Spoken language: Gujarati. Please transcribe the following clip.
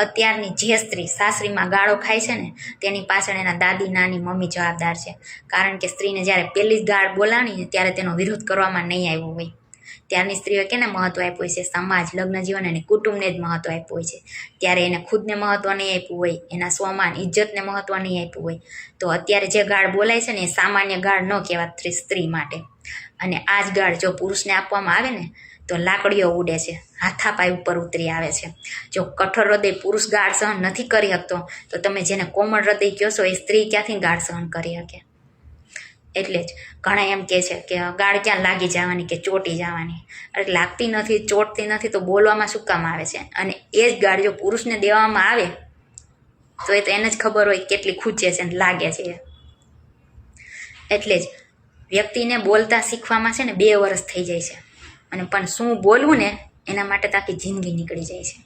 અત્યારની જે સ્ત્રી સાસરીમાં ગાળો ખાય છે ને તેની પાછળ એના દાદી નાની મમ્મી જવાબદાર છે. કારણ કે સ્ત્રીને જ્યારે પહેલી જ ગાળ બોલાણી ને ત્યારે તેનો વિરોધ કરવામાં નહીં આવ્યો હોય. ત્યારની સ્ત્રીઓ કેને મહત્વ આપ્યું હોય છે? સમાજ, લગ્ન જીવન અને કુટુંબને જ મહત્વ આપ્યું હોય છે. ત્યારે એને ખુદને મહત્વ નહીં આપ્યું હોય, એના સ્વમાન ઇજ્જતને મહત્વ નહીં આપ્યું હોય. તો અત્યારે જે ગાળ બોલાય છે ને એ સામાન્ય ગાળ ન કહેવાય સ્ત્રી માટે. અને આ જ ગાળ જો પુરુષને આપવામાં આવે ને તો લાકડીઓ ઉડે છે, હાથાપાઈ ઉપર ઉતરી આવે છે. જો કઠોર હૃદય પુરુષ ગાળ સહન નથી કરી શકતો તો તમે જેને કોમળ હૃદય કહો છો એ સ્ત્રી ક્યાંથી ગાળ સહન કરી શકે? એટલે જ ઘણા એમ કહે છે કે ગાળ ક્યાં લાગી જવાની કે ચોટી જવાની. અરે લાગતી નથી, ચોટતી નથી તો બોલવામાં શું કામ આવે છે? અને એ જ ગાળ જો પુરુષને દેવામાં આવે તો એ તો એને જ ખબર હોય કેટલી ખૂચે છે ને લાગે છે. એટલે જ વ્યક્તિને બોલતા શીખવામાં છે ને 2 વર્ષ થઈ જાય છે, અને પણ શું બોલવું ને એના માટે તો આખી જિંદગી નીકળી જાય છે.